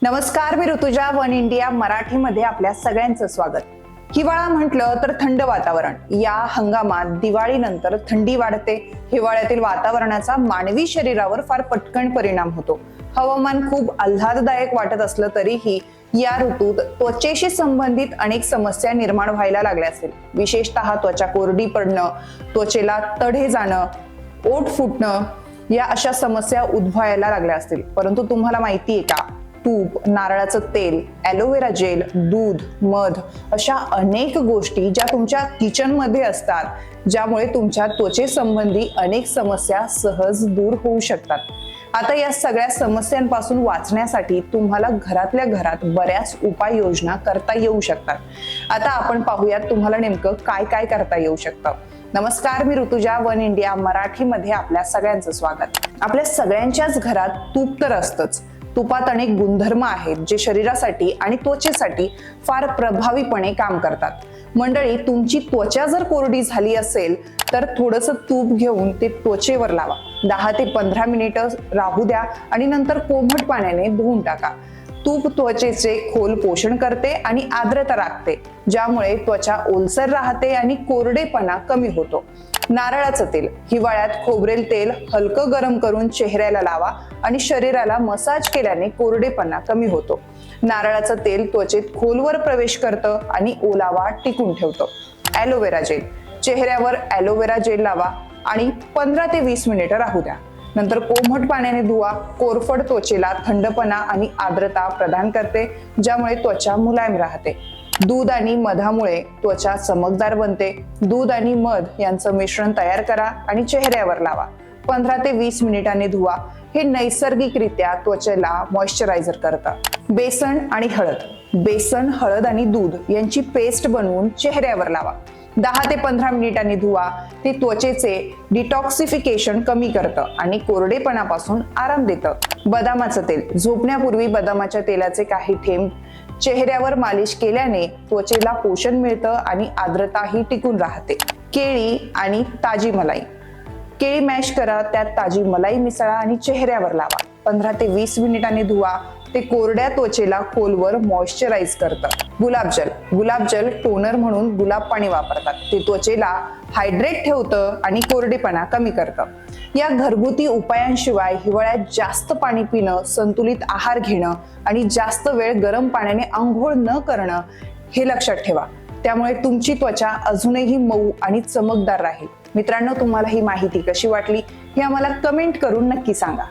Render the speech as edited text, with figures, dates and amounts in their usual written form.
नमस्कार, मी Rutuja one India मराठीमध्ये आपल्या सगळ्यांचं स्वागत. हिवाळा म्हटलं तर थंड वातावरण. या हंगामात दिवाळीनंतर थंडी वाढते. हिवाळ्यातील वातावरणाचा मानवी शरीरावर फार पटकन परिणाम होतो. हवामान खूप आल्हाददायक वाटत असलं तरीही या ऋतूत त्वचेशी संबंधित अनेक समस्या निर्माण व्हायला लागल्या असतील. विशेषतः त्वचा कोरडी पडणं, त्वचेला तडे जाणं, ओठ फुटणं या अशा समस्या उद्भवायला लागल्या असतील. परंतु तुम्हाला माहिती आहे का, तूप, नारळाचं तेल, ॲलोवेरा जेल, दूध, मध अशा अनेक गोष्टी ज्या तुमच्या किचनमध्ये असतात, ज्यामुळे तुमच्या त्वचेसंबंधी अनेक समस्या सहज दूर होऊ शकतात. आता या सगळ्या समस्यांपासून वाचण्यासाठी तुम्हाला घरातल्या घरात बऱ्याच उपाययोजना करता येऊ शकतात. आता आपण पाहूयात तुम्हाला नेमकं काय काय करता येऊ शकतं. नमस्कार, मी ऋतुजा वन इंडिया मराठीमध्ये आपल्या सगळ्यांचं स्वागत. आपल्या सगळ्यांच्याच घरात तूप तर असतंच. तुपात अनेक गुणधर्म आहेत जे शरीरासाठी आणि त्वचेसाठी फार प्रभावीपणे काम करतात. मंडळी, तुमची त्वचा जर कोरडी झाली असेल तर थोडंसं तूप घेऊन ते त्वचेवर लावा. 10 ते 15 मिनिटं राहू द्या आणि नंतर कोमट पाण्याने धुवून टाका. तूप त्वचेचे खोल पोषण करते आणि आर्द्रता राखते, ज्यामुळे त्वचा ओलसर राहते आणि कोरडेपणा कमी होतो. नारळाचं तेल. हिवाळ्यात खोबरेल तेल हलकं गरम करून चेहऱ्याला लावा आणि शरीराला मसाज केल्याने कोरडेपणा कमी होतो. नारळाचं तेल त्वचेत खोलवर प्रवेश करतं आणि ओलावा टिकून ठेवतं. Aloe vera gel. चेहऱ्यावर ॲलोवेरा जेल लावा आणि 15 ते 20 मिनिटं राहू द्या. नंतर कोमट पाण्याने धुवा. कोरफड त्वचेला थंडपणा आणि आर्द्रता प्रदान करते, ज्यामुळे त्वचा मुलायम राहते. दूध आणि मधामुळे त्वचा चमकदार बनते. दूध आणि मध यांचं मिश्रण तयार करा आणि चेहऱ्यावर लावा. 15 ते 20 मिनिटांनी धुवा. हे नैसर्गिकरित्या त्वचेला मॉइश्चरायझर करतं. बेसन आणि हळद. बेसन, हळद आणि दूध यांची पेस्ट बनवून चेहऱ्यावर लावा. 10 ते 15 मिनिटांनी धुवा. ते त्वचेचे डिटॉक्सिफिकेशन कमी करतं आणि कोरडेपणापासून आराम देतं. बदामाचं तेल. झोपण्यापूर्वी बदामाच्या तेलाचे काही थेंब चेहऱ्यावर मालिश केल्याने त्वचेला पोषण मिळतं आणि आर्द्रताही टिकून राहते. केळी आणि ताजी मलाई. केळी मॅश करा, त्यात ताजी मलाई मिसळा आणि चेहऱ्यावर लावा. 15 ते 20 मिनिटांनी धुवा. ते कोरड्या त्वचेला खोलवर मॉइश्चराईज करतं. गुलाबजल. गुलाबजल टोनर म्हणून गुलाब पाणी वापरतात. ते त्वचेला हायड्रेट ठेवतं आणि कोरडेपणा कमी करतं. या घरगुती उपायांशिवाय हिवाळ्यात जास्त पाणी पिणं, संतुलित आहार घेणं आणि जास्त वेळ गरम पाण्याने आंघोळ न करणं हे लक्षात ठेवा. त्यामुळे तुमची त्वचा अजूनही मऊ आणि चमकदार राहील. मित्रांनो, तुम्हाला ही माहिती कशी वाटली हे आम्हाला कमेंट करून नक्की सांगा.